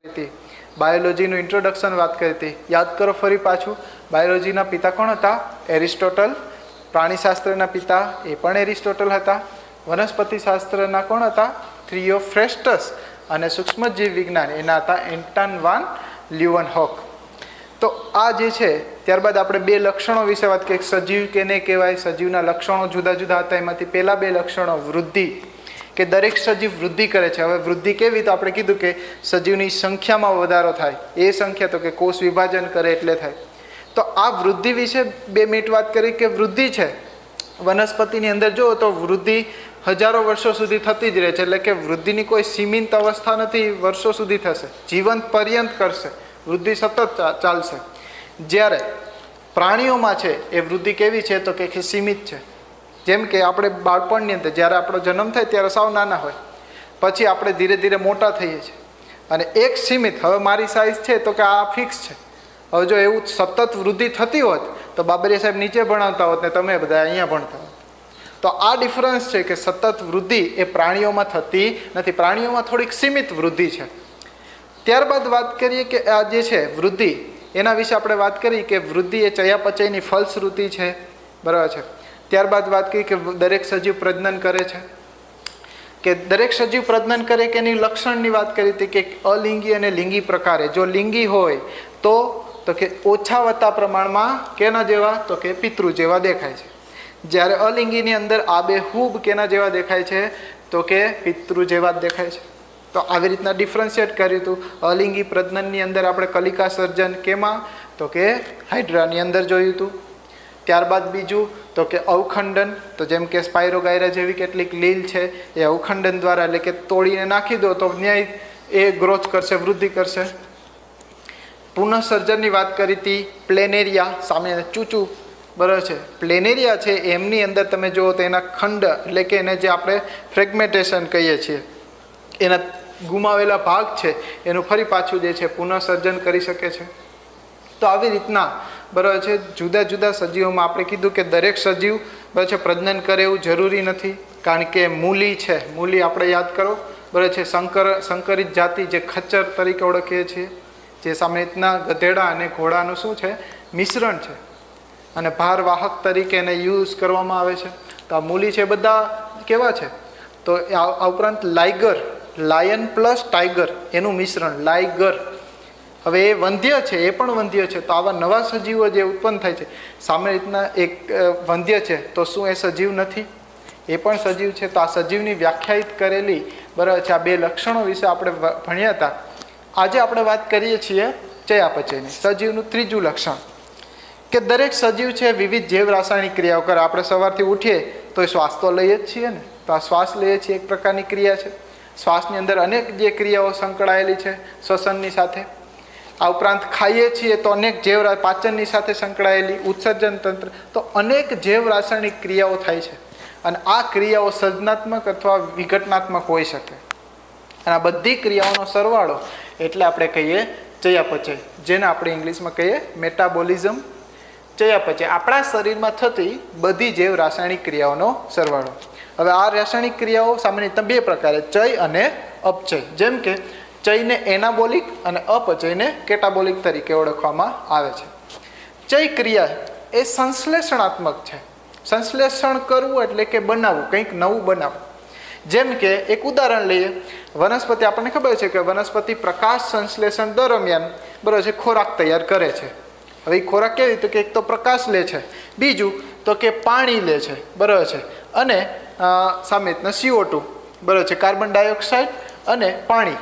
હતી, બાયોલોજીનું ઇન્ટ્રોડક્શન વાત કરી હતી. યાદ કરો ફરી પાછું, બાયોલોજીના પિતા કોણ હતા? એરિસ્ટોટલ. પ્રાણીશાસ્ત્રના પિતા એ પણ એરિસ્ટોટલ હતા. વનસ્પતિ શાસ્ત્રના કોણ હતા? થિયોફ્રેસ્ટસ. અને સૂક્ષ્મજીવ વિજ્ઞાન એના હતા એન્ટન વાન લ્યુવનહોક. તો આ જે છે, ત્યારબાદ આપણે બે લક્ષણો વિશે વાત કરીએ. સજીવ કેને કહેવાય, સજીવના લક્ષણો જુદા જુદા હતા. એમાંથી પહેલા બે લક્ષણો વૃદ્ધિ, કે દરેક સજીવ વૃદ્ધિ કરે છે. હવે વૃદ્ધિ કેવી? તો આપણે કીધું કે સજીવની સંખ્યામાં વધારો થાય. એ સંખ્યા તો કે કોષ વિભાજન કરે એટલે થાય. તો આ વૃદ્ધિ વિશે 2 મિનિટ વાત કરી કે વૃદ્ધિ છે વનસ્પતિની અંદર જુઓ તો વૃદ્ધિ હજારો વર્ષો સુધી થતી જ રહે છે. એટલે કે વૃદ્ધિની કોઈ સીમિત અવસ્થા નથી, વર્ષો સુધી થશે, જીવન પર્યંત કરશે, વૃદ્ધિ સતત ચાલશે. જ્યારે પ્રાણીઓમાં છે એ વૃદ્ધિ કેવી છે? તો કે સીમિત છે. જેમ કે આપણે બાળપણની અંદર જ્યારે આપણો જન્મ થાય ત્યારે સાવ નાના હોય, પછી આપણે ધીરે ધીરે મોટા થઈએ છીએ અને એક સીમિત, હવે મારી સાઇઝ છે તો કે આ ફિક્સ છે. હવે જો એવું સતત વૃદ્ધિ થતી હોત તો બાબરિયા સાહેબ નીચે ભણાવતા હોત ને તમે બધા અહીંયા ભણતા હોત. તો આ ડિફરન્સ છે કે સતત વૃદ્ધિ એ પ્રાણીઓમાં થતી નથી. પ્રાણીઓમાં થોડીક સીમિત વૃદ્ધિ છે. ત્યારબાદ વાત કરીએ કે આ જે છે વૃદ્ધિ, એના વિશે આપણે વાત કરી કે વૃદ્ધિ એ ચયાપચયની ફલશ્રુતિ છે, બરાબર છે. ત્યારબાદ વાત કરી કે દરેક સજીવ પ્રજનન કરે છે, કે દરેક સજીવ પ્રજનન કરે કે એની લક્ષણની વાત કરી હતી કે અલિંગી અને લિંગી પ્રકારે. જો લિંગી હોય તો કે ઓછા વત્તા પ્રમાણમાં કેના જેવા? તો કે પિતૃ જેવા દેખાય છે. જ્યારે અલિંગીની અંદર આબેહૂબ કેના જેવા દેખાય છે? તો કે પિતૃ જેવા જ દેખાય છે. તો આવી રીતના ડિફરન્શિએટ કર્યું હતું. અલિંગી પ્રજનનની અંદર આપણે કલિકા સર્જન કેમાં? તો કે હાઇડ્રાની અંદર જોયું હતું. ત્યારબાદ બીજું તો કે અવખંડન. તો જેમ કે સ્પાયરોગાયરા જેવી કેટલીક લીલ છે એ અવખંડન દ્વારા, એટલે કે તોડીને નાખી દો તો ન્યાય એ ગ્રોથ કરશે, વૃદ્ધિ કરશે. પુનઃસર્જનની વાત કરી હતી. પ્લેનેરિયા સામે ચૂચું, બરાબર છે. પ્લેનેરિયા છે એમની અંદર તમે જુઓ તો એના ખંડ, એટલે કે એને જે આપણે ફ્રેગમેન્ટેશન કહીએ છીએ, એના ગુમાવેલા ભાગ છે એનું ફરી પાછું જે છે પુનઃસર્જન કરી શકે છે. તો આવી રીતના, બરાબર છે, જુદા જુદા સજીવોમાં આપણે કીધું કે દરેક સજીવ, બરાબર છે, પ્રજનન કરે એવું જરૂરી નથી. કારણ કે મૂલી છે, મૂલી આપણે યાદ કરો, બરાબર છે, સંકરિત જાતિ જે ખચ્ચર તરીકે ઓળખીએ છીએ, જે સામે રીતના ગધેડા અને ઘોડાનું શું છે? મિશ્રણ છે, અને ભારવાહક તરીકે એને યુઝ કરવામાં આવે છે. તો આ મૂલી છે બધા કેવા છે? તો આ ઉપરાંત લાઇગર, લાયન પ્લસ ટાઈગર એનું મિશ્રણ લાઇગર. હવે એ વંધ્ય છે, એ પણ વંધ્ય છે. તો આવા નવા સજીવો જે ઉત્પન્ન થાય છે, સામે રીતના એક વંધ્ય છે તો શું એ સજીવ નથી? એ પણ સજીવ છે. તો આ સજીવની વ્યાખ્યાયિત કરેલી, બરાબર છે, આ બે લક્ષણો વિશે આપણે ભણ્યા હતા. આજે આપણે વાત કરીએ છીએ ચયાપચયની. સજીવનું ત્રીજું લક્ષણ કે દરેક સજીવ છે વિવિધ જૈવ રાસાયણિક ક્રિયાઓ કરે. આપણે સવારથી ઉઠીએ તો એ શ્વાસ તો લઈએ જ છીએ ને. તો આ શ્વાસ લઈએ છીએ એક પ્રકારની ક્રિયા છે. શ્વાસની અંદર અનેક જે ક્રિયાઓ સંકળાયેલી છે શ્વસનની સાથે. આ ઉપરાંત ખાઈએ છીએ તો અનેક જૈવ પાચનની સાથે સંકળાયેલી, ઉત્સર્જન તંત્ર, તો અનેક જૈવ રાસાયણિક ક્રિયાઓ થાય છે. અને આ ક્રિયાઓ સર્જનાત્મક અથવા વિઘટનાત્મક હોઈ શકે. અને આ બધી ક્રિયાઓનો સરવાળો એટલે આપણે કહીએ ચયાપચય, જેને આપણે ઇંગ્લિશમાં કહીએ મેટાબોલિઝમ. ચયાપચય આપણા શરીરમાં થતી બધી જૈવ રાસાયણિક ક્રિયાઓનો સરવાળો. હવે આ રાસાયણિક ક્રિયાઓ સામાન્ય બે પ્રકારે, ચય અને અપચય. જેમ કે ચયને એનાબોલિક અને અપચયને કેટાબોલિક તરીકે ઓળખવામાં આવે છે. ચય ક્રિયા એ સંશ્લેષણાત્મક છે. સંશ્લેષણ કરવું એટલે કે બનાવવું, કંઈક નવું બનાવવું. જેમ કે એક ઉદાહરણ લઈએ. વનસ્પતિ, આપણને ખબર છે કે વનસ્પતિ પ્રકાશ સંશ્લેષણ દરમિયાન, બરાબર છે, ખોરાક તૈયાર કરે છે. હવે એ ખોરાક કેવી રીતે? કે એક તો પ્રકાશ લે છે, બીજું તો કે પાણી લે છે, બરાબર છે, અને સામે રીતના CO2, બરાબર છે, કાર્બન ડાયોક્સાઇડ અને પાણી,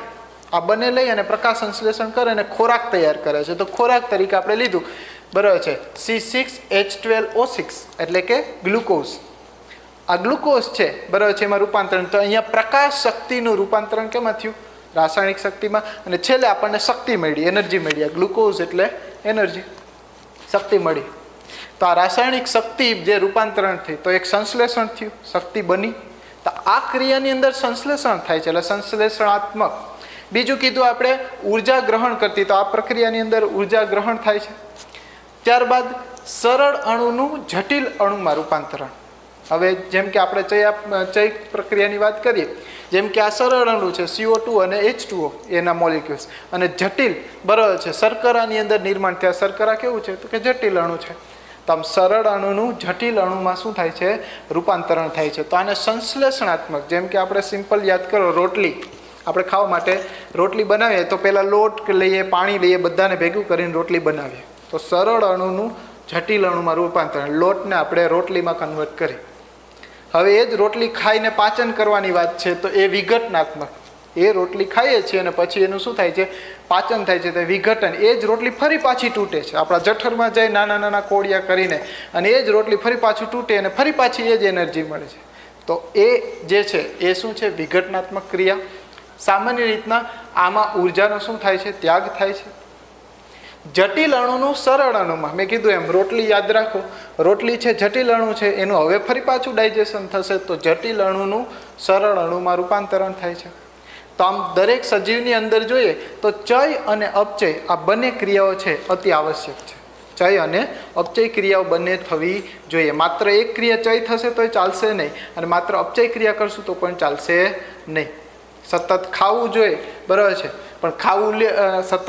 આ બંને લઈ અને પ્રકાશ સંશ્લેષણ કરે અને ખોરાક તૈયાર કરે છે. તો ખોરાક તરીકે આપણે લીધું, બરાબર છે, C6H12O6 એટલે કે ગ્લુકોઝ. આ ગ્લુકોઝ છે, બરાબર છે, એમાં રૂપાંતરણ. તો અહીંયા પ્રકાશ શક્તિનું રૂપાંતરણ કેમાં થયું? રાસાયણિક શક્તિમાં. અને છેલ્લે આપણને શક્તિ મળી, એનર્જી મળી. આ ગ્લુકોઝ એટલે એનર્જી, શક્તિ મળી. તો આ રાસાયણિક શક્તિ જે રૂપાંતરણ થઈ, તો એક સંશ્લેષણ થયું, શક્તિ બની. તો આ ક્રિયાની અંદર સંશ્લેષણ થાય છે, એટલે સંશ્લેષણાત્મક. બીજું કીધું આપણે ઉર્જા ગ્રહણ કરતી, તો આ પ્રક્રિયાની અંદર ઉર્જા ગ્રહણ થાય છે. ત્યારબાદ સરળ અણુનું જટિલ અણુમાં રૂપાંતરણ. હવે જેમ કે આપણે ચય પ્રક્રિયાની વાત કરીએ, જેમ કે આ સરળ અણુ છે CO2 અને H2O એના મોલિક્યુલ્સ, અને જટિલ બરાબર છે શર્કરાની અંદર નિર્માણ થયા. શર્કરા કેવું છે તો કે જટિલ અણુ છે. તો આમ સરળ અણુનું જટિલ અણુમાં શું થાય છે? રૂપાંતરણ થાય છે. તો આને સંશ્લેષણાત્મક, જેમ કે આપણે સિમ્પલ યાદ કરો, રોટલી આપણે ખાવા માટે રોટલી બનાવીએ તો પહેલાં લોટ લઈએ, પાણી લઈએ, બધાને ભેગું કરીને રોટલી બનાવીએ. તો સરળ અણુનું જટિલ અણુમાં રૂપાંતરણ, લોટને આપણે રોટલીમાં કન્વર્ટ કરી. હવે એ જ રોટલી ખાઈને પાચન કરવાની વાત છે તો એ વિઘટનાત્મક. એ રોટલી ખાઈએ છીએ અને પછી એનું શું થાય છે? પાચન થાય છે, તે વિઘટન. એ જ રોટલી ફરી પાછી તૂટે છે, આપણા જઠરમાં જાય નાના નાના કોળિયા કરીને, અને એ જ રોટલી ફરી પાછું તૂટે અને ફરી પાછી એ જ એનર્જી મળે છે. તો એ જે છે એ શું છે? વિઘટનાત્મક ક્રિયા. સામાન્ય રીતના આમાં ઉર્જાનો શું થાય છે? ત્યાગ થાય છે. જટિલ અણુનું સરળ અણુમાં, મેં કીધું એમ રોટલી યાદ રાખો, રોટલી છે જટિલ અણુ છે, એનું હવે ફરી પાછું ડાયજેશન થશે તો જટિલ અણુનું સરળ અણુમાં રૂપાંતરણ થાય છે. તો આમ દરેક સજીવની અંદર જોઈએ તો ચય અને અપચય આ બંને ક્રિયાઓ છે અતિ આવશ્યક છે. ચય અને અપચય ક્રિયાઓ બંને થવી જોઈએ. માત્ર એક ક્રિયા ચય થશે તો ચાલશે નહીં, અને માત્ર અપચય ક્રિયા કરશું તો પણ ચાલશે નહીં. સતત ખાવું જોઈએ બરાબર છે, પણ ખાવું સતત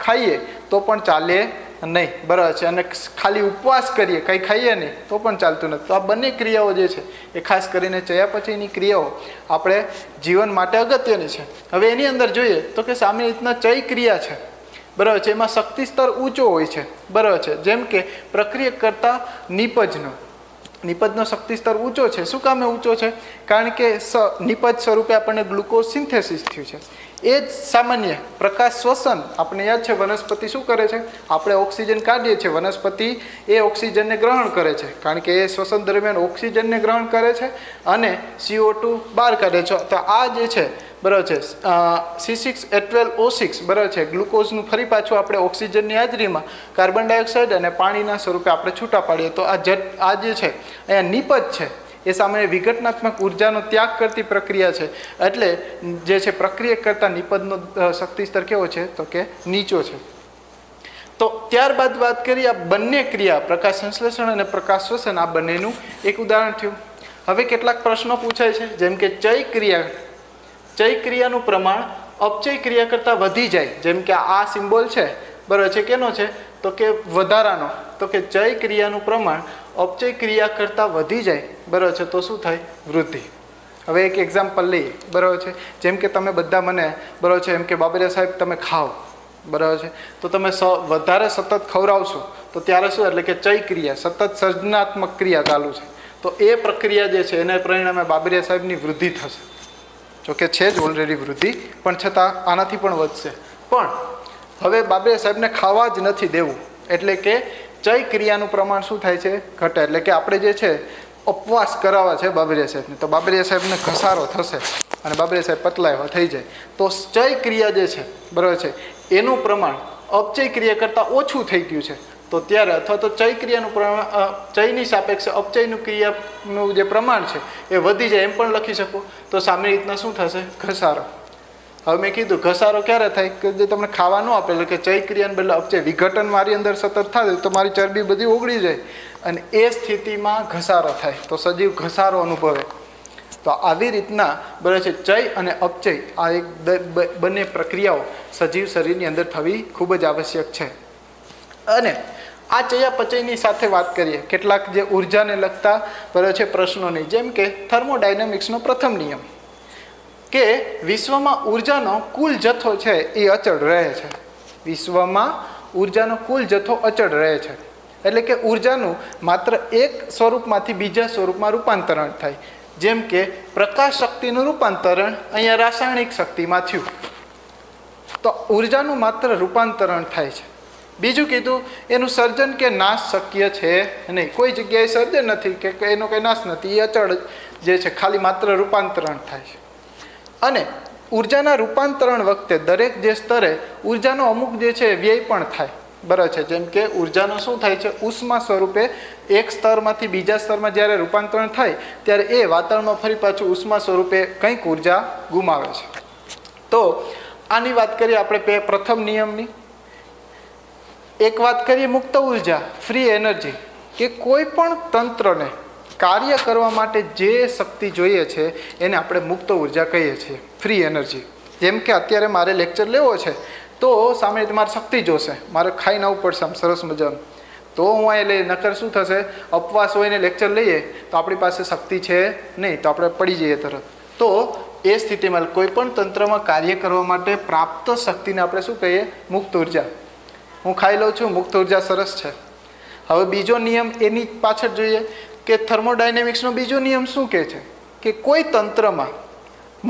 ખાઈએ તો પણ ચાલે નહીં બરાબર છે, અને ખાલી ઉપવાસ કરીએ કંઈ ખાઈએ નહીં તો પણ ચાલતું નથી. તો આ બંને ક્રિયાઓ જે છે એ ખાસ કરીને ચયાપચયની ક્રિયાઓ આપણે જીવન માટે અગત્યની છે. હવે એની અંદર જોઈએ તો કે સામાન્ય રીતના ચય ક્રિયા છે બરાબર છે, એમાં શક્તિ સ્તર ઊંચો હોય છે બરાબર છે. જેમ કે પ્રક્રિયા કરતાં નિપજનો શક્તિ સ્તર ઊંચો છે. શું કામે ઊંચો છે? કારણ કે નિપજ સ્વરૂપે આપણને ગ્લુકોઝ સિન્થેસિસ થયું છે. એ જ સામાન્ય પ્રકાશ શ્વસન, આપણે યાદ છે વનસ્પતિ શું કરે છે? આપણે ઓક્સિજન કાઢીએ છીએ, વનસ્પતિ એ ઓક્સિજનને ગ્રહણ કરે છે, કારણ કે એ શ્વસન દરમિયાન ઓક્સિજનને ગ્રહણ કરે છે અને CO2 બહાર કાઢે છે. તો આ જે છે બરાબર છે C6H12O6 બરાબર છે, ગ્લુકોઝનું ફરી પાછું આપણે ઓક્સિજનની હાજરીમાં કાર્બન ડાયોક્સાઇડ અને પાણીના સ્વરૂપે આપણે છૂટા પાડીએ. તો આ જે છે અહીંયા નિપજ છે એ સામાન્ય વિઘટનાત્મક ઉર્જાનો ત્યાગ કરતી પ્રક્રિયા છે. એટલે જે છે પ્રક્રિયા કરતાં નિપજનો શક્તિ સ્તર કેવો છે તો કે નીચો છે. તો ત્યારબાદ વાત કરીએ આ બંને ક્રિયા, પ્રકાશ સંશ્લેષણ અને પ્રકાશ શ્વસન, આ બંનેનું એક ઉદાહરણ થયું. હવે કેટલાક પ્રશ્નો પૂછાય છે, જેમ કે ચય ક્રિયાનું પ્રમાણ અપચય ક્રિયા કરતાં વધી જાય. જેમ કે આ સિમ્બોલ છે બરાબર છે, કેનો છે તો કે વધારાનો. તો કે ચય ક્રિયાનું પ્રમાણ અપચય ક્રિયા કરતાં વધી જાય બરાબર છે તો શું થાય? વૃદ્ધિ. હવે એક એક્ઝામ્પલ લઈએ બરાબર છે. જેમ કે તમે બધા મને બરાબર છે એમ કે બાબરિયા સાહેબ તમે ખાઓ બરાબર છે, તો તમે વધારે સતત ખવડાવશો તો ત્યારે શું? એટલે કે ચય ક્રિયા, સતત સર્જનાત્મક ક્રિયા ચાલુ છે, તો એ પ્રક્રિયા જે છે એને પરિણામે બાબરિયા સાહેબની વૃદ્ધિ થશે. જોકે છે જ ઓલરેડી વૃદ્ધિ, પણ છતાં આનાથી પણ વધશે. પણ હવે બાબરિયા સાહેબને ખાવા જ નથી દેવું, એટલે કે ચય ક્રિયાનું પ્રમાણ શું થાય છે? ઘટે. એટલે કે આપણે જે છે ઉપવાસ કરાવવા છે બાબરિયા સાહેબને, તો બાબરિયા સાહેબને ઘસારો થશે અને બાબરિયા સાહેબ પતલા એવા થઈ જાય. તો ચય ક્રિયા જે છે બરાબર છે એનું પ્રમાણ અપચય ક્રિયા કરતાં ઓછું થઈ ગયું છે, તો ત્યારે અથવા તો ચય ક્રિયાનું પ્રમાણ ચયની સાપેક્ષે અપચયનું ક્રિયાનું જે પ્રમાણ છે એ વધી જાય એમ પણ લખી શકો. તો સામાન્ય રીતના શું થશે? ઘસારો. હવે મેં કીધું ઘસારો ક્યારે થાય? કે જે તમને ખાવા ન આપે, એટલે કે ચય ક્રિયાને બદલે અપચય વિઘટન મારી અંદર સતત થાય તો મારી ચરબી બધી ઓગળી જાય, અને એ સ્થિતિમાં ઘસારો થાય તો સજીવ ઘસારો અનુભવે. તો આવી રીતના બરાબર છે ચય અને અપચય આ એક બંને પ્રક્રિયાઓ સજીવ શરીરની અંદર થવી ખૂબ જ આવશ્યક છે. અને આ ચયાપચયની સાથે વાત કરીએ કેટલાક જે ઉર્જાને લગતા બરાબર છે પ્રશ્નોની, જેમ કે થર્મોડાયનેમિક્સનો પ્રથમ નિયમ કે વિશ્વમાં ઉર્જાનો કુલ જથ્થો છે એ અચળ રહે છે. વિશ્વમાં ઉર્જાનો કુલ જથ્થો અચળ રહે છે, એટલે કે ઉર્જાનું માત્ર એક સ્વરૂપમાંથી બીજા સ્વરૂપમાં રૂપાંતરણ થાય. જેમ કે પ્રકાશ શક્તિનું રૂપાંતરણ અહીંયા રાસાયણિક શક્તિમાં થયું, તો ઉર્જાનું માત્ર રૂપાંતરણ થાય છે. બીજું કીધું એનું સર્જન કે નાશ શક્ય છે નહીં, કોઈ જગ્યાએ સર્જન નથી કે એનો કંઈ નાશ નથી, એ અચળ જે છે ખાલી માત્ર રૂપાંતરણ થાય છે. અને ઉર્જાના રૂપાંતરણ વખતે દરેક જે સ્તરે ઉર્જાનો અમુક જે છે વ્યય પણ થાય બરાબર છે. જેમ કે ઉર્જાનો શું થાય છે? ઉષ્મા સ્વરૂપે એક સ્તરમાંથી બીજા સ્તરમાં જ્યારે રૂપાંતરણ થાય ત્યારે એ વાતાવરણમાં ફરી પાછું ઉષ્મા સ્વરૂપે કંઈક ઉર્જા ગુમાવે છે. તો આની વાત કરીએ આપણે પ્રથમ નિયમની. એક વાત કરીએ મુક્ત ઉર્જા, ફ્રી એનર્જી, કે કોઈ પણ તંત્રને કાર્ય કરવા માટે જે શક્તિ જોઈએ છે એને આપણે મુક્ત ઉર્જા કહીએ છીએ, ફ્રી એનર્જી. જેમ કે અત્યારે મારે લેક્ચર લેવો છે તો સામે મારે શક્તિ જોશે, મારે ખાઈને આવવું પડશે આમ સરસ મજાનું, તો હું અહીં લઈ, નકર શું થશે, અપવાસ હોય ને લેક્ચર લઈએ તો આપણી પાસે શક્તિ છે નહીં, તો આપણે પડી જઈએ તરત. તો એ સ્થિતિમાં કોઈ પણ તંત્રમાં કાર્ય કરવા માટે પ્રાપ્ત શક્તિને આપણે શું કહીએ, મુક્ત ઉર્જા. હું ખાઈ લઉં છું, મુક્ત ઉર્જા સરસ છે. હવે બીજો નિયમ એની પાછળ જોઈએ કે થર્મોડાયનેમિક્સનો બીજો નિયમ શું કહે છે કે કોઈ તંત્રમાં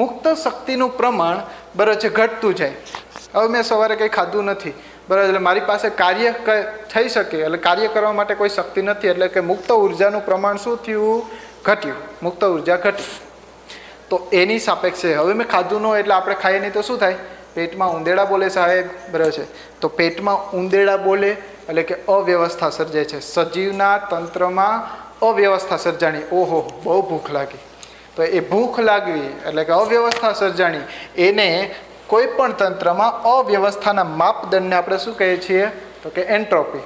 મુક્ત શક્તિનું પ્રમાણ બરાબર છે ઘટતું જાય. હવે મેં સવારે કંઈ ખાધું નથી બરાબર, એટલે મારી પાસે કાર્ય થઈ શકે, એટલે કાર્ય કરવા માટે કોઈ શક્તિ નથી, એટલે કે મુક્ત ઉર્જાનું પ્રમાણ શું થયું, ઘટ્યું, મુક્ત ઉર્જા ઘટી. તો એની સાપેક્ષે હવે મેં ખાધું ન હોય એટલે આપણે ખાઈએ નહીં તો શું થાય, પેટમાં ઉંદેડા બોલે સાહેબ, બરાબર છે. તો પેટમાં ઉંદેડા બોલે એટલે કે અવ્યવસ્થા સર્જાય છે, સજીવના તંત્રમાં અવ્યવસ્થા સર્જાણી. ઓહો, બહુ ભૂખ લાગી, તો એ ભૂખ લાગવી એટલે કે અવ્યવસ્થા સર્જાણી, એને કોઈ પણ તંત્રમાં અવ્યવસ્થાના માપદંડને આપણે શું કહીએ છીએ, તો કે એન્ટ્રોપી.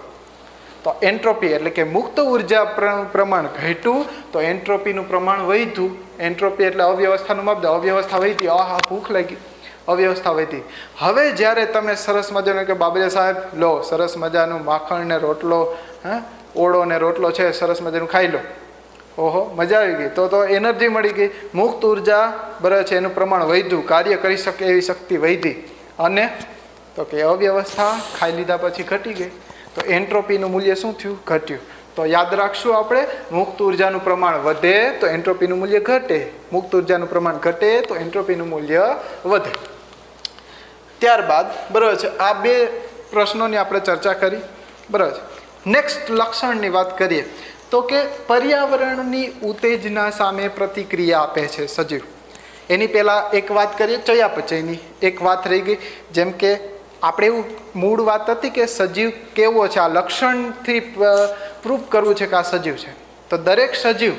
તો એન્ટ્રોપી એટલે કે મુક્ત ઉર્જા પ્રમાણ ઘટ્યું તો એન્ટ્રોપીનું પ્રમાણ વધ્યું. એન્ટ્રોપી એટલે અવ્યવસ્થાનું માપદંડ, અવ્યવસ્થા વધી, આહા ભૂખ લાગી, અવ્યવસ્થા વધી. હવે જ્યારે તમે સરસ મજાનું કે બાબરે સાહેબ લો સરસ મજાનું માખણ ને રોટલો, ઓળો ને રોટલો છે, સરસ મજાનું ખાઈ લો, ઓહો મજા આવી ગઈ, તો એનર્જી મળી ગઈ, મુક્ત ઉર્જા બરાબર છે એનું પ્રમાણ વધ્યું, કાર્ય કરી શકે એવી શક્તિ વધી. અને તો કે અવ્યવસ્થા ખાઈ લીધા પછી ઘટી ગઈ, તો એન્ટ્રોપીનું મૂલ્ય શું થયું, ઘટ્યું. તો યાદ રાખશું આપણે, મુક્ત ઉર્જાનું પ્રમાણ વધે તો એન્ટ્રોપીનું મૂલ્ય ઘટે, મુક્ત ઉર્જાનું પ્રમાણ ઘટે તો એન્ટ્રોપીનું મૂલ્ય વધે. ત્યારબાદ બરાબર છે આ બે પ્રશ્નોની આપણે ચર્ચા કરી, બરાબર છે. નેક્સ્ટ લક્ષણની વાત કરીએ તો કે પર્યાવરણની ઉત્તેજના સામે પ્રતિક્રિયા આપે છે સજીવ. એની પહેલાં એક વાત કરીએ ચયાપચયની, એક વાત રહી ગઈ. જેમ કે આપણે એવું મૂળ વાત હતી કે સજીવ કેવો છે, આ લક્ષણથી પ્રૂફ કરવું છે કે આ સજીવ છે. તો દરેક સજીવ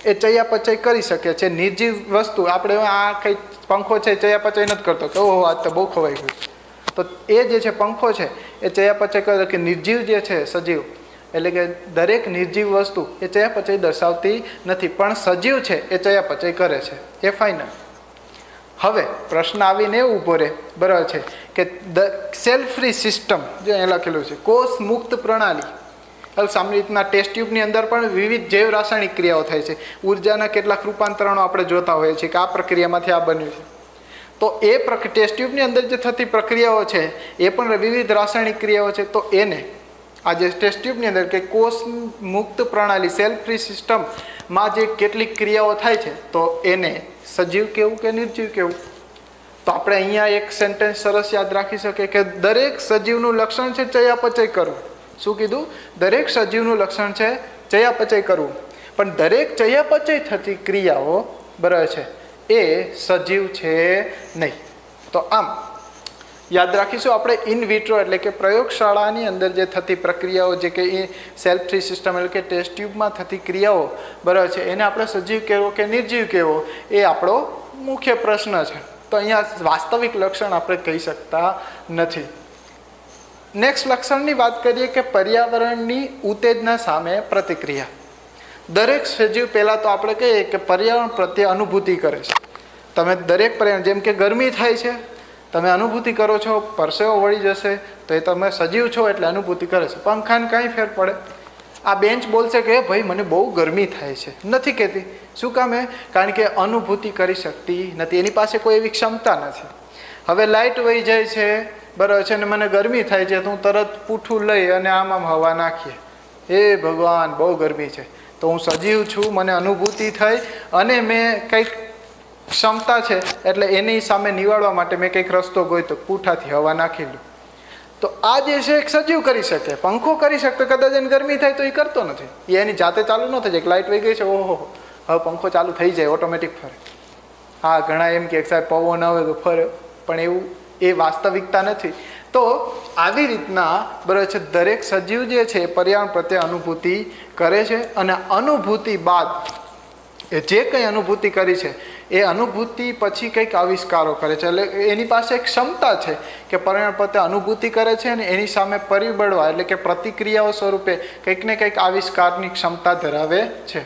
એ ચયાપચય કરી શકે છે. નિર્જીવ વસ્તુ, આપણે આ કંઈ પંખો છે ચયાપચય નથી કરતો કે ઓહો આજ તો બહુ ખવાઈ ગયું, તો એ જે છે પંખો છે એ ચયાપચય કરે. કે નિર્જીવ જે છે સજીવ એટલે કે દરેક નિર્જીવ વસ્તુ એ ચયાપચય દર્શાવતી નથી, પણ સજીવ છે એ ચયાપચય કરે છે, એ ફાઇનલ. હવે પ્રશ્ન આવીને ઊભો રહે, બરાબર છે કે સેલ ફ્રી સિસ્ટમ જે અહીં લખેલું છે, કોષ મુક્ત પ્રણાલી. સામાન્ય રીતના ટેસ્ટ ટ્યુબની અંદર પણ વિવિધ જૈવ રાસાયણિક ક્રિયાઓ થાય છે. ઉર્જાના કેટલાક રૂપાંતરણો આપણે જોતા હોઈએ છીએ કે આ પ્રક્રિયામાંથી આ બન્યું છે. તો એ ટેસ્ટ ટ્યુબની અંદર જે થતી પ્રક્રિયાઓ છે એ પણ વિવિધ રાસાયણિક ક્રિયાઓ છે. તો એને આ જે ટેસ્ટ ટ્યુબની અંદર કે કોષ મુક્ત પ્રણાલી સેલ ફ્રી સિસ્ટમમાં જે કેટલીક ક્રિયાઓ થાય છે તો એને સજીવ કેવું કે નિર્જીવ કેવું. તો આપણે અહીંયા એક સેન્ટેન્સ સરસ યાદ રાખી શકીએ કે દરેક સજીવનું લક્ષણ છે ચયાપચય કરવું. શું કીધું? દરેક સજીવનું લક્ષણ છે ચયાપચય કરવું, પણ દરેક ચયાપચય થતી ક્રિયાઓ બરાબર છે એ સજીવ છે નહીં. તો આમ યાદ રાખીશું આપણે ઇન વિટ્રો એટલે કે પ્રયોગશાળાની અંદર જે થતી પ્રક્રિયાઓ, જે કે એ સેલ્ફ ફ્રી સિસ્ટમ એટલે કે ટેસ્ટ ટ્યુબમાં થતી ક્રિયાઓ બરાબર છે એને આપણે સજીવ કહેવો કે નિર્જીવ કહેવો એ આપણો મુખ્ય પ્રશ્ન છે. તો અહીંયા વાસ્તવિક લક્ષણ આપણે કહી શકતા નથી. નેક્સ્ટ લક્ષણની વાત કરીએ કે પર્યાવરણની ઉત્તેજના સામે પ્રતિક્રિયા. દરેક સજીવ પહેલાં તો આપણે કહીએ કે પર્યાવરણ પ્રત્યે અનુભૂતિ કરે છે. તમે દરેક પર્યાવરણ, જેમ કે ગરમી થાય છે તમે અનુભૂતિ કરો છો, પરસેવો વળી જશે તો એ તમે સજીવ છો એટલે અનુભૂતિ કરે છે. પંખાને કાંઈ ફેર પડે? આ બેન્ચ બોલશે કે ભાઈ મને બહુ ગરમી થાય છે, નથી કહેતી. શું કામ? કારણ કે અનુભૂતિ કરી શકતી નથી, એની પાસે કોઈ એવી ક્ષમતા નથી. હવે લાઇટ વહી જાય છે બરાબર છે ને મને ગરમી થાય છે તો હું તરત પૂઠું લઈ અને આમ હવા નાખીએ, એ ભગવાન બહુ ગરમી છે, તો હું સજીવ છું, મને અનુભૂતિ થઈ અને મેં કંઈક ક્ષમતા છે એટલે એની સામે નિવાડવા માટે મેં કંઈક રસ્તો ગોઈતો, પૂઠાથી હવા નાખી લો. તો આ જે છે એક સજીવ કરી શકે, પંખો કરી શકતો, કદાચ એને ગરમી થાય તો એ કરતો નથી, એ એની જાતે ચાલુ ન થઈ જાય. લાઇટ વહી ગઈ છે, ઓહો હવે પંખો ચાલુ થઈ જાય, ઓટોમેટિક ફરે. હા, ઘણા એમ કે સાહેબ પવન આવે તો ફરે, પણ એવું એ વાસ્તવિકતા નથી. તો આવી રીતના બરાબર છે દરેક સજીવ જે છે પર્યાવરણ પ્રત્યે અનુભૂતિ કરે છે અને અનુભૂતિ બાદ એ જે કંઈ અનુભૂતિ કરી છે એ અનુભૂતિ પછી કંઈક આવિષ્કારો કરે છે. એટલે એની પાસે એક ક્ષમતા છે કે પર્યાવરણ પ્રત્યે અનુભૂતિ કરે છે અને એની સામે પરિબળવા એટલે કે પ્રતિક્રિયાઓ સ્વરૂપે કંઈક ને કંઈક આવિષ્કારની ક્ષમતા ધરાવે છે.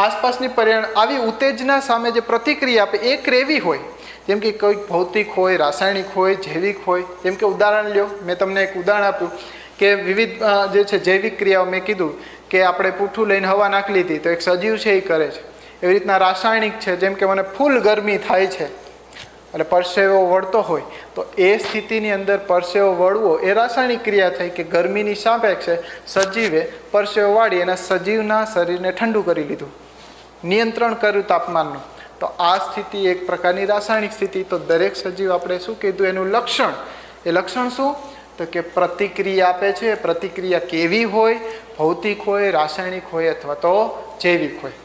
આસપાસની પર્યાવરણ આવી ઉત્તેજના સામે જે પ્રતિક્રિયા આપે એ કેવી હોય, જેમ કે કોઈ ભૌતિક હોય, રાસાયણિક હોય, જૈવિક હોય. જેમ કે ઉદાહરણ લ્યો, મેં તમને એક ઉદાહરણ આપ્યું કે વિવિધ જે છે જૈવિક ક્રિયાઓ મેં કીધું કે આપણે પૂઠું લઈને હવા નાખી લીધી તો એક સજીવ છે એ કરે છે. એવી રીતના રાસાયણિક છે, જેમ કે મને ફૂલ ગરમી થાય છે એટલે પરસેવો વળતો હોય તો એ સ્થિતિની અંદર પરસેવો વળવો એ રાસાયણિક ક્રિયા થઈ કે ગરમીની સાપેક્ષે સજીવે પરસેવો વાળી એના સજીવના શરીરને ઠંડુ કરી લીધું, નિયંત્રણ કર્યું તાપમાનનું. તો આ સ્થિતિ એક પ્રકારની રાસાયણિક સ્થિતિ. તો દરેક સજીવ આપણે શું કીધું એનું લક્ષણ, એ લક્ષણ શું તો કે પ્રતિક્રિયા આપે છે. પ્રતિક્રિયા કેવી હોય, ભૌતિક હોય, રાસાયણિક હોય અથવા તો જૈવિક હોય.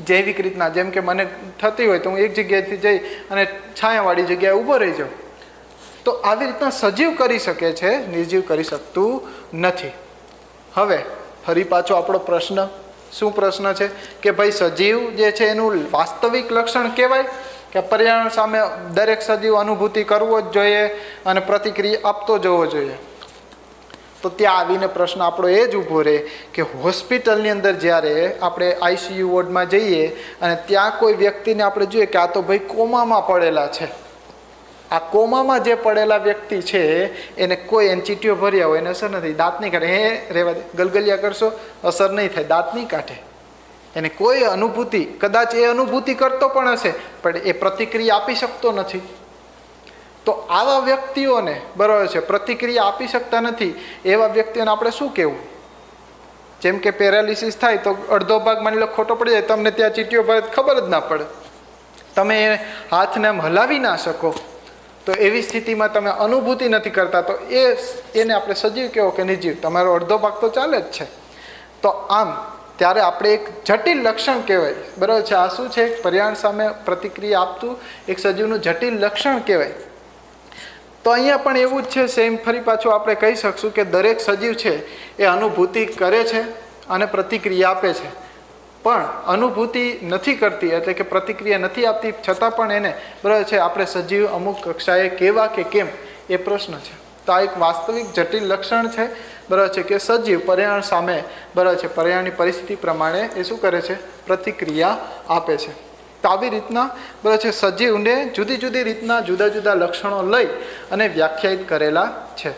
જૈવિક રીતના જેમ કે મને થતી હોય તો હું એક જગ્યાએથી જઈ અને છાયાવાળી જગ્યાએ ઊભો રહી જાઉં, તો આવી રીતના સજીવ કરી શકે છે, નિર્જીવ કરી શકતું નથી. હવે ફરી પાછો આપણો પ્રશ્ન, શું પ્રશ્ન છે કે ભાઈ સજીવ જે છે એનું વાસ્તવિક લક્ષણ કહેવાય કે પર્યાવરણ સામે દરેક સજીવ અનુભૂતિ કરવો જ જોઈએ અને પ્રતિક્રિયા આપતો જવો જોઈએ. તો ત્યાં આવીને પ્રશ્ન આપણો એ જ ઊભો રહે કે હોસ્પિટલની અંદર જ્યારે આપણે આઈસીયુ વોર્ડમાં જઈએ અને ત્યાં કોઈ વ્યક્તિને આપણે જોઈએ કે આ તો ભાઈ કોમામાં પડેલા છે, આ કોમામાં જે પડેલા વ્યક્તિ છે એને કોઈ એનચીટીઓ ભર્યા હોય એને અસર નથી, દાંત નહીં કાઢે, હે રહેવા દે, ગલગલિયા કરશો અસર નહીં થાય, દાંત નહીં કાઢે, એને કોઈ અનુભૂતિ, કદાચ એ અનુભૂતિ કરતો પણ હશે પણ એ પ્રતિક્રિયા આપી શકતો નથી. તો આવા વ્યક્તિઓને બરાબર છે પ્રતિક્રિયા આપી શકતા નથી, એવા વ્યક્તિઓને આપણે શું કહેવું? જેમ કે પેરાલિસિસ થાય તો અડધો ભાગ માની લો ખોટો પડી જાય, તમને ત્યાં ચીટીઓ ભરે ખબર જ ના પડે, તમે એ હાથને આમ હલાવી ના શકો, તો એવી સ્થિતિમાં તમે અનુભૂતિ નથી કરતા, તો એને આપણે સજીવ કહેવો કે નિર્જીવ? તમારો અડધો ભાગ તો ચાલે જ છે. તો આમ ત્યારે આપણે એક જટિલ લક્ષણ કહેવાય, બરાબર છે. આ શું છે? પર્યાવરણ સામે પ્રતિક્રિયા આપતું એક સજીવનું જટિલ લક્ષણ કહેવાય. તો અહીંયા પણ એવું જ છે, સેમ ફરી પાછું આપણે કહી શકશું કે દરેક સજીવ છે એ અનુભૂતિ કરે છે અને પ્રતિક્રિયા આપે છે, પણ અનુભૂતિ નથી કરતી એટલે કે પ્રતિક્રિયા નથી આપતી છતાં પણ એને બરાબર છે આપણે સજીવ અમુક કક્ષાએ કેવા કે કેમ એ પ્રશ્ન છે. તો આ એક વાસ્તવિક જટિલ લક્ષણ છે, બરાબર છે કે સજીવ પર્યાવરણ સામે બરાબર છે પર્યાવરણની પરિસ્થિતિ પ્રમાણે એ શું કરે છે? પ્રતિક્રિયા આપે છે. તો આવી રીતના બરાબર છે સજીવને જુદી જુદી રીતના જુદા જુદા લક્ષણો લઈ અને વ્યાખ્યાયિત કરેલા છે.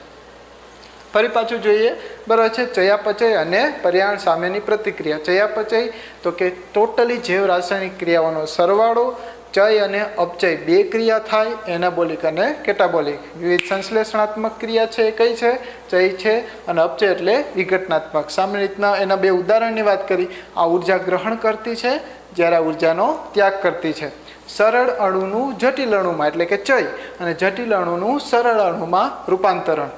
ફરી પાછું જોઈએ બરાબર છે ચયાપચય અને પર્યાવરણ સામેની પ્રતિક્રિયા. ચયાપચય તો કે ટોટલી જૈવ રાસાયણિક ક્રિયાઓનો સરવાળો. ચય અને અપચય બે ક્રિયા થાય, એનાબોલિક અને કેટાબોલિક. વિવિધ સંશ્લેષણાત્મક ક્રિયા છે એ કઈ છે? ચય છે, અને અપચય એટલે વિઘટનાત્મક. સામાન્ય રીતના એના બે ઉદાહરણની વાત કરી. આ ઉર્જા ગ્રહણ કરતી છે જ્યારે આ ઉર્જાનો ત્યાગ કરતી છે. સરળ અણુનું જટિલ અણુમાં એટલે કે ચય અને જટિલ અણુનું સરળ અણુમાં રૂપાંતરણ.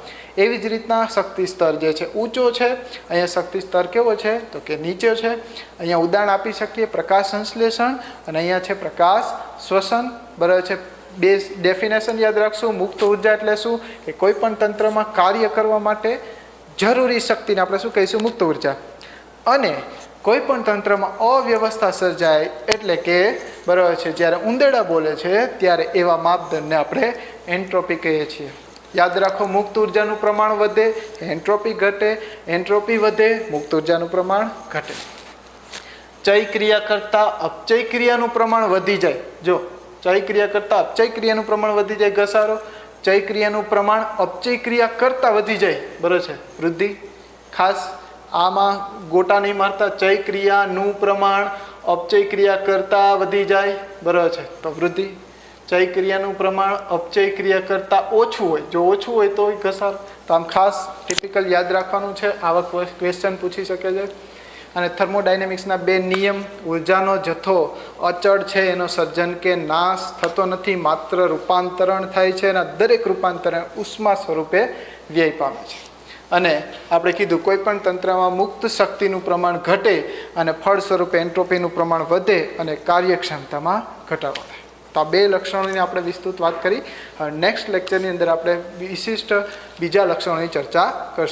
એવી જ રીતના શક્તિ સ્તર જે છે ઊંચો છે, અહીંયા શક્તિ સ્તર કેવો છે તો કે નીચે છે. અહીંયા ઉદાહરણ આપી શકીએ પ્રકાશ સંશ્લેષણ અને અહીંયા છે પ્રકાશ શ્વસન, બરાબર છે. બે ડેફિનેશન યાદ રાખશું. મુક્ત ઉર્જા એટલે શું કે કોઈ પણ તંત્રમાં કાર્ય કરવા માટે જરૂરી શક્તિને આપણે શું કહીશું? મુક્ત ઉર્જા. અને કોઈ પણ તંત્રમાં અવ્યવસ્થા સર્જાય એટલે કે બરાબર છે જ્યારે ઉંદેડા બોલે છે ત્યારે એવા માપદંડને આપણે એન્ટ્રોપી કહીએ છીએ. યાદ રાખો, મુક્ત ઉર્જાનું પ્રમાણ વધે, એન્ટ્રોપી ઘટે, એન્ટ્રોપી વધે, મુક્ત ઉર્જાનું પ્રમાણ ઘટે. ચય ક્રિયા કરતાં અપચય ક્રિયાનું પ્રમાણ વધી જાય. જો ચય ક્રિયા કરતાં અપચય ક્રિયાનું પ્રમાણ વધી જાય ઘસારો, ચય ક્રિયાનું પ્રમાણ અપચય ક્રિયા કરતાં વધી જાય, બરાબર છે વૃદ્ધિ. ખાસ આમાં ગોટા નહીં મારતા, ચય ક્રિયાનું પ્રમાણ અપચય ક્રિયા કરતાં વધી જાય, બરાબર છે તો વૃદ્ધિ. ચય ક્રિયાનું પ્રમાણ અપચય ક્રિયા કરતાં ઓછું હોય, જો ઓછું હોય તો ઘસારો. તો આમ ખાસ ટિપિકલ યાદ રાખવાનું છે, આવા ક્વેશ્ચન પૂછી શકે છે. અને થર્મોડાયનેમિક્સના બે નિયમ, ઉર્જાનો જથ્થો અચળ છે, એનો સર્જન કે નાશ થતો નથી, માત્ર રૂપાંતરણ થાય છે અને દરેક રૂપાંતરણ ઉષ્મા સ્વરૂપે વ્યય પામે છે. અને આપણે કીધું કોઈ પણ તંત્રમાં મુક્ત શક્તિનું પ્રમાણ ઘટે અને ફળ સ્વરૂપે એન્ટ્રોપીનું પ્રમાણ વધે અને કાર્યક્ષમતામાં ઘટાડો થાય. તો આ બે લક્ષણોની આપણે વિસ્તૃત વાત કરી. નેક્સ્ટ લેક્ચરની અંદર આપણે વિશિષ્ટ બીજા લક્ષણોની ચર્ચા કરશું.